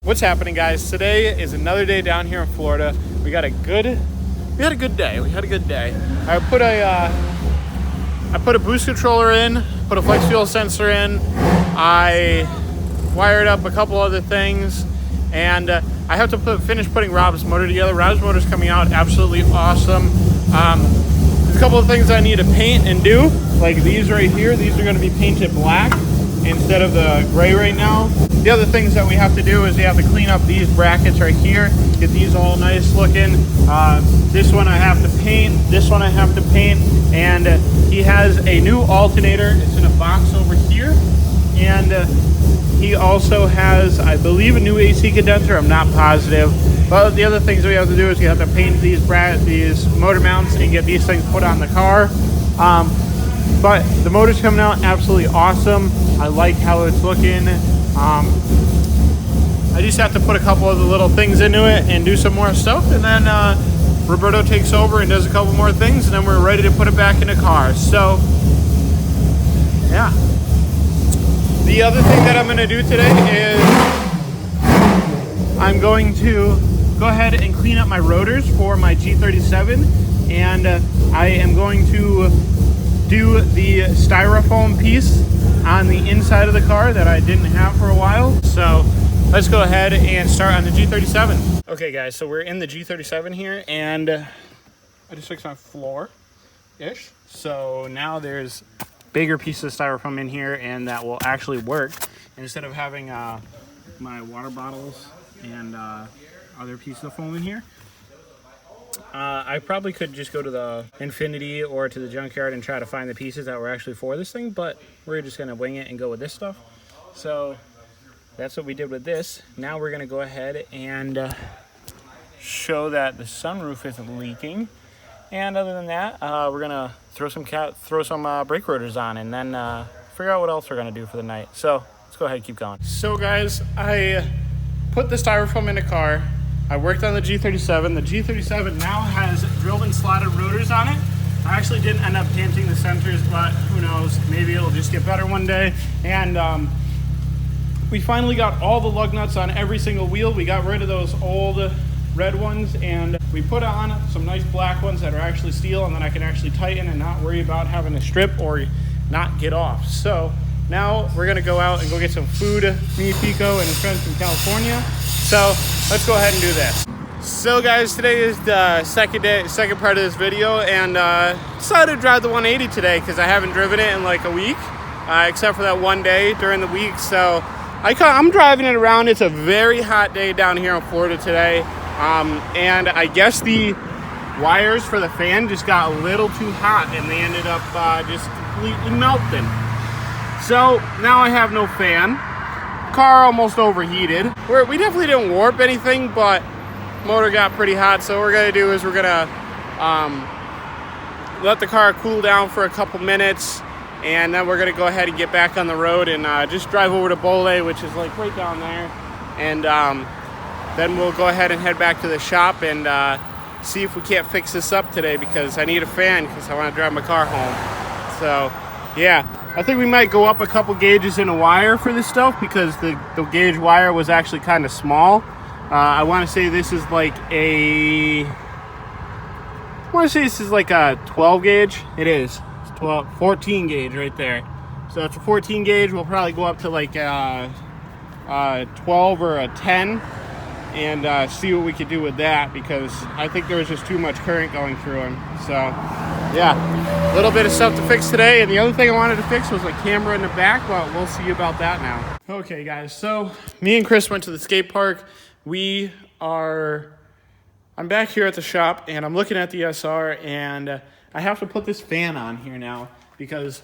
What's happening, guys? Today is another day down here in Florida. We had a good day. I put a boost controller in, put a flex fuel sensor in. I wired up a couple other things, and I have to finish putting Rob's motor together. Rob's motor's coming out absolutely awesome. There's a couple of things I need to paint and do, like these right here. These are going to be painted black instead of the gray right now. The other things that we have to do is we have to clean up these brackets right here, get these all nice looking. This one I have to paint, this one I have to paint, and he has a new alternator. It's in a box over here, and he also has, I believe, a new AC condenser. I'm not positive. But the other things we have to do is we have to paint these motor mounts and get these things put on the car. But the motor's coming out absolutely awesome. I like how it's looking. I just have to put a couple of the little things into it and do some more stuff, and then Roberto takes over and does a couple more things, and then we're ready to put it back in the car. So, yeah. The other thing that I'm going to do today is I'm going to go ahead and clean up my rotors for my G37, and I am going to do the styrofoam piece on the inside of the car that I didn't have for a while. So let's go ahead and start on the G37. Okay guys, so we're in the G37 here, and I just fixed my floor-ish. So now there's bigger pieces of styrofoam in here, and that will actually work. And instead of having my water bottles and other pieces of foam in here, I probably could just go to the Infinity or to the junkyard and try to find the pieces that were actually for this thing, but we're just going to wing it and go with this stuff. So that's what we did with this. Now we're going to go ahead and show that the sunroof isn't leaking. And other than that, we're going to throw some brake rotors on, and then figure out what else we're going to do for the night. So let's go ahead and keep going. So guys, I put the styrofoam in the car. I worked on the G37. The G37 now has drilled and slotted rotors on it. I actually didn't end up painting the sensors, but who knows, maybe it'll just get better one day. And we finally got all the lug nuts on every single wheel. We got rid of those old red ones, and we put on some nice black ones that are actually steel, and then I can actually tighten and not worry about having to strip or not get off. So now we're gonna go out and go get some food, me, Pico, and his friends from California. So let's go ahead and do this. So guys, today is the second part of this video, and decided to drive the 180 today because I haven't driven it in like a week, except for that one day during the week. So I'm driving it around. It's a very hot day down here in Florida today, and I guess the wires for the fan just got a little too hot, and they ended up just completely melting. So now I have no fan. Car almost overheated. We definitely didn't warp anything, but motor got pretty hot. So what we're gonna do is we're gonna let the car cool down for a couple minutes, and then we're gonna go ahead and get back on the road and just drive over to Bole, which is like right down there, and then we'll go ahead and head back to the shop and see if we can't fix this up today, because I need a fan because I want to drive my car home. So yeah, I think we might go up a couple gauges in a wire for this stuff, because the gauge wire was actually kind of small. I want to say this is like a 12 gauge. It is. It's 14 gauge right there. So it's a 14 gauge. We'll probably go up to like a 12 or a 10 and see what we could do with that, because I think there was just too much current going through them. So yeah, a little bit of stuff to fix today. And the other thing I wanted to fix was a camera in the back, but we'll see about that now. Okay guys, so me and Chris went to the skate park. I'm back here at the shop, and I'm looking at the SR, and I have to put this fan on here now because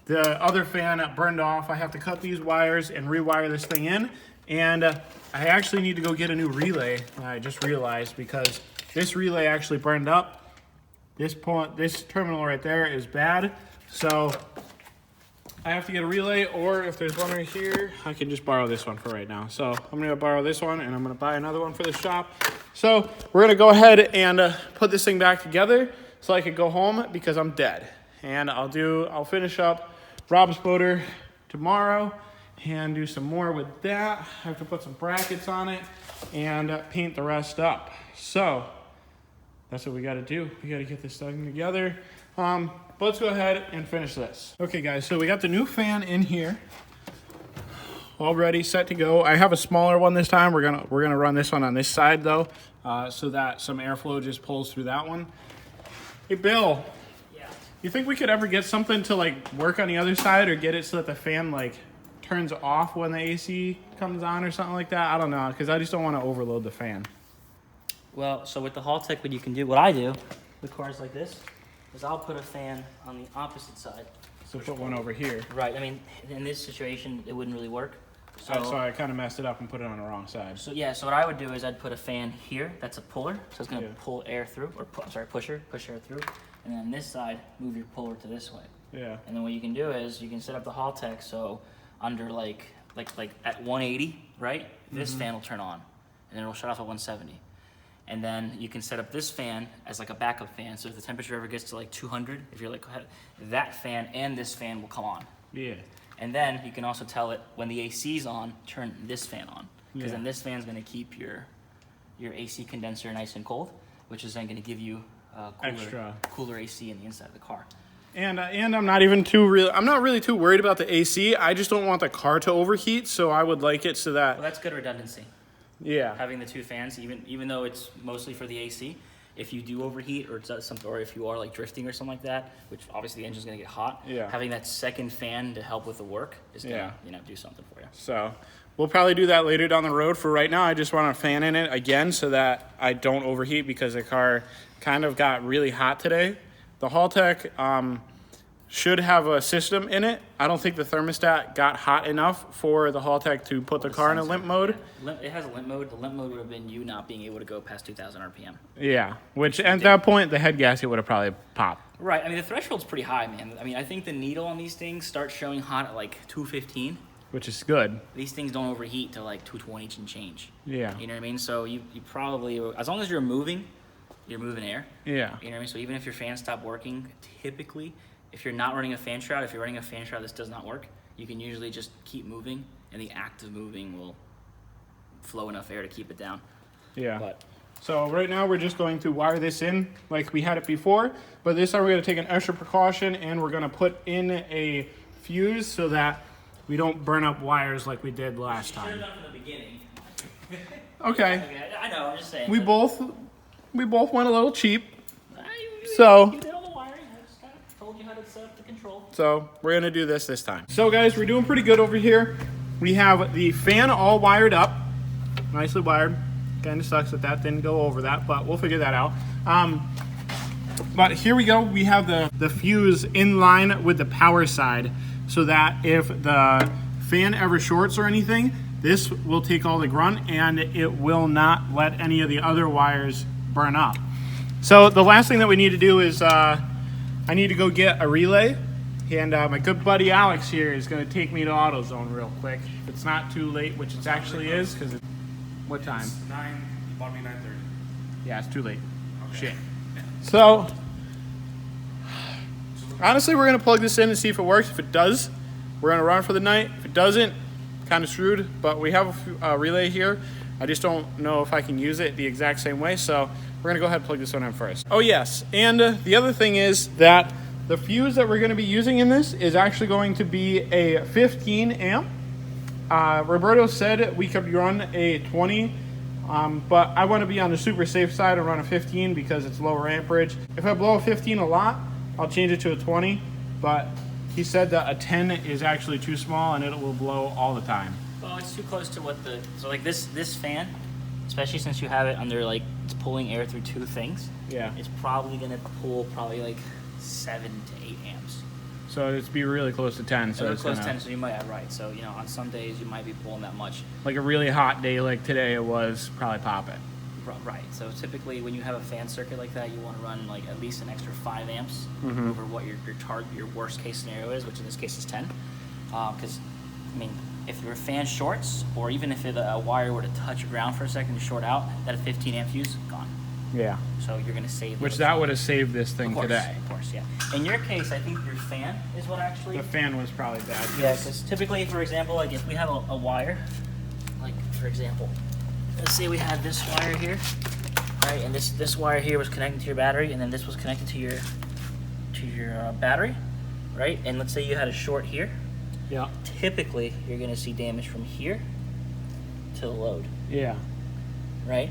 the other fan burned off. I have to cut these wires and rewire this thing in, and I actually need to go get a new relay. I just realized, because this relay actually burned up. This terminal right there is bad, so I have to get a relay, or if there's one right here, I can just borrow this one for right now. So I'm gonna borrow this one, and I'm gonna buy another one for the shop. So we're gonna go ahead and put this thing back together so I can go home, because I'm dead. And I'll finish up Rob's motor tomorrow, and do some more with that. I have to put some brackets on it and paint the rest up. So that's what we got to do. We got to get this thing together. But let's go ahead and finish this. Okay guys, so we got the new fan in here, all ready, set to go. I have a smaller one this time. We're gonna run this one on this side though, so that some airflow just pulls through that one. Hey Bill, yeah, you think we could ever get something to like work on the other side, or get it so that the fan like turns off when the AC comes on or something like that? I don't know, because I just don't want to overload the fan. well, so with the Haltech, what you can do, what I do with cars like this, is I'll put a fan on the opposite side. So put one over here. Right, I mean, in this situation, it wouldn't really work. So I kind of messed it up and put it on the wrong side. So yeah, so what I would do is I'd put a fan here, that's a puller, so it's gonna Yeah. pull air through, or push air through, and then this side, move your puller to this way. Yeah. And then what you can do is you can set up the Haltech so under like at 180, right? This fan will turn on, and then it'll shut off at 170. And then you can set up this fan as like a backup fan, so if the temperature ever gets to like 200, if you're like, that fan and this fan will come on. Yeah. And then you can also tell it when the AC's on, turn this fan on, because then this fan's going to keep your AC condenser nice and cold, which is then going to give you cooler AC in the inside of the car. And I'm not really too worried about the AC. I just don't want the car to overheat, so I would like it so that Well, that's good redundancy. yeah. Having the two fans, even though it's mostly for the AC, if you do overheat or does something, or if you are like drifting or something like that, which obviously the engine's gonna get hot, Yeah. having that second fan to help with the work is gonna do something for you. So we'll probably do that later down the road. For right now, I just want a fan in it again so that I don't overheat, because the car kind of got really hot today. The Haltech should have a system in it. I don't think the thermostat got hot enough for the Haltech to put the car in a limp mode. It has a limp mode. The limp mode would have been you not being able to go past 2,000 RPM. Yeah, which at that point, the head gasket would have probably popped. Right. I mean, the threshold's pretty high, man. I mean, I think the needle on these things starts showing hot at like 215. Which is good. These things don't overheat to like 220 and change. Yeah. You know what I mean? So you probably, as long as you're moving air. Yeah. You know what I mean? So even if your fan stopped working, typically, if you're not running a fan shroud, if you're running a fan shroud this does not work, you can usually just keep moving, and the act of moving will flow enough air to keep it down. Yeah. But So right now we're just going to wire this in like we had it before, but this time we're going to take an extra precaution, and we're going to put in a fuse so that we don't burn up wires like we did last time. should have done from the beginning. Okay. I know, I'm just saying. We both went a little cheap. You So did all the wiring. I just kind of told you how to set up the control. So we're gonna do this time. So guys, we're doing pretty good over here. We have the fan all wired up, nicely wired. Kind of sucks that didn't go over that, but we'll figure that out. But here we go. We have the fuse in line with the power side, so that if the fan ever shorts or anything, this will take all the grunt and it will not let any of the other wires burn up. So the last thing that we need to do is I need to go get a relay, and my good buddy Alex here is going to take me to AutoZone real quick. If it's not too late, which it actually is, because it's what time? It's 9, you bought me 9:30. Yeah, it's too late. Okay. Shit. So honestly, we're going to plug this in and see if it works. If it does, we're going to run for the night. If it doesn't, kind of screwed, but we have a relay here. I just don't know if I can use it the exact same way, so we're gonna go ahead and plug this one in first. Oh yes, and the other thing is that the fuse that we're gonna be using in this is actually going to be a 15 amp. Roberto said we could run a 20, but I wanna be on the super safe side and run a 15 because it's lower amperage. If I blow a 15 a lot, I'll change it to a 20, but he said that a 10 is actually too small and it will blow all the time. Well, it's too close to so like this fan, especially since you have it under like, it's pulling air through two things. Yeah. It's probably gonna pull like 7 to 8 amps. So it's be really close to 10. So it's close to gonna, 10, so you might have right. So, you know, on some days you might be pulling that much. like a really hot day like today it was, probably pop it. Right. So typically when you have a fan circuit like that, you want to run like at least an extra 5 amps over what your worst case scenario is, which in this case is 10. Because, I mean, if your fan shorts, or even if a wire were to touch ground for a second and short out, that 15 amp fuse, gone. Yeah. So you're gonna save. Which that would have saved this thing today. Of course, yeah. In your case, I think your fan is what actually. The fan was probably bad. Yeah, because typically, for example, like if we have a wire, like for example, let's say we had this wire here, right, and this wire here was connected to your battery, and then this was connected to your battery, right? And let's say you had a short here. Yeah. Typically, you're gonna see damage from here to the load. Yeah. Right.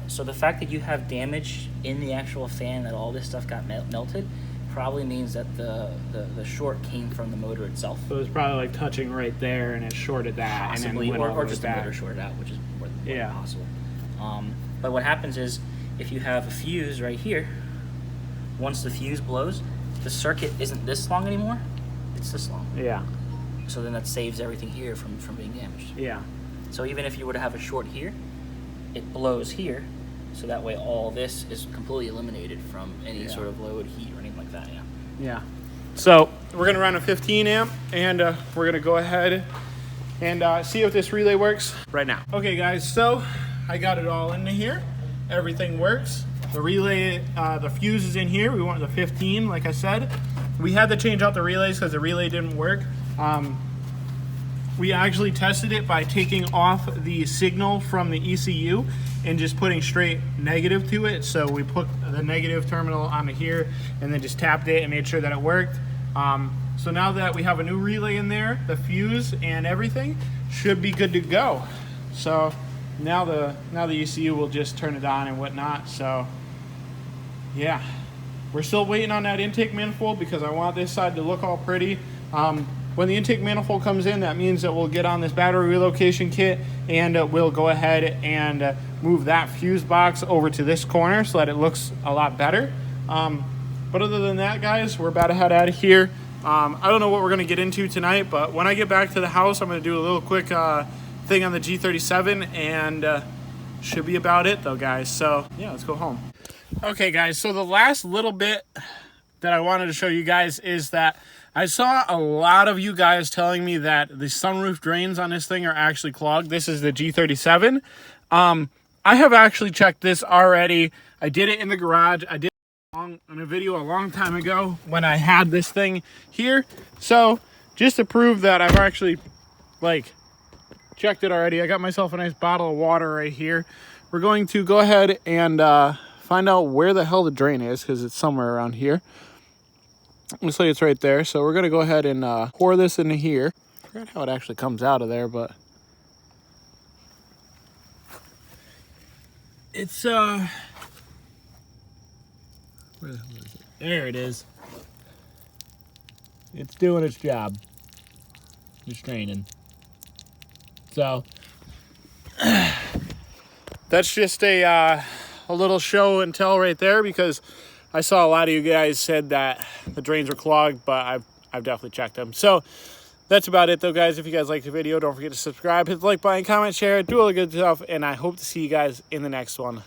So the fact that you have damage in the actual fan, that all this stuff got melted, probably means that the short came from the motor itself. So it was probably like touching right there, and it shorted that, Possibly, and then went or all just the the way motor back. shorted out, which is more Yeah. than possible. But what happens is, if you have a fuse right here, once the fuse blows, the circuit isn't this long anymore; it's this long. Yeah. So then that saves everything here from being damaged. Yeah. So even if you were to have a short here, it blows here, so that way all this is completely eliminated from any sort of load, heat, or anything like that. Yeah. Yeah. So we're gonna run a 15 amp, and we're gonna go ahead and see if this relay works right now. Okay, guys. So I got it all into here. Everything works. The relay, the fuse is in here. We want the 15, like I said. We had to change out the relays because the relay didn't work. We actually tested it by taking off the signal from the ECU and just putting straight negative to it. So we put the negative terminal onto here and then just tapped it and made sure that it worked. So now that we have a new relay in there, the fuse and everything should be good to go. So now the ECU will just turn it on and whatnot. So yeah, we're still waiting on that intake manifold because I want this side to look all pretty. When the intake manifold comes in, that means that we'll get on this battery relocation kit, and we'll go ahead and move that fuse box over to this corner so that it looks a lot better. But other than that, guys, we're about to head out of here. I don't know what we're going to get into tonight, but when I get back to the house, I'm going to do a little quick thing on the G37, and should be about it though, guys. So yeah, let's go home. Okay, guys, so the last little bit that I wanted to show you guys is that I saw a lot of you guys telling me that the sunroof drains on this thing are actually clogged. This is the G37. I have actually checked this already. I did it in the garage. I did it in a video a long time ago when I had this thing here. So just to prove that I've actually checked it already, I got myself a nice bottle of water right here. We're going to go ahead and find out where the hell the drain is, because it's somewhere around here. Looks like it's right there. So we're going to go ahead and pour this into here. I forgot how it actually comes out of there, but it's where the hell is it? There it is. It's doing its job. It's draining. So that's just a little show and tell right there, because I saw a lot of you guys said that the drains were clogged, but I've definitely checked them. So that's about it though, guys. If you guys liked the video, don't forget to subscribe, hit the like button, comment, share, do all the good stuff, and I hope to see you guys in the next one.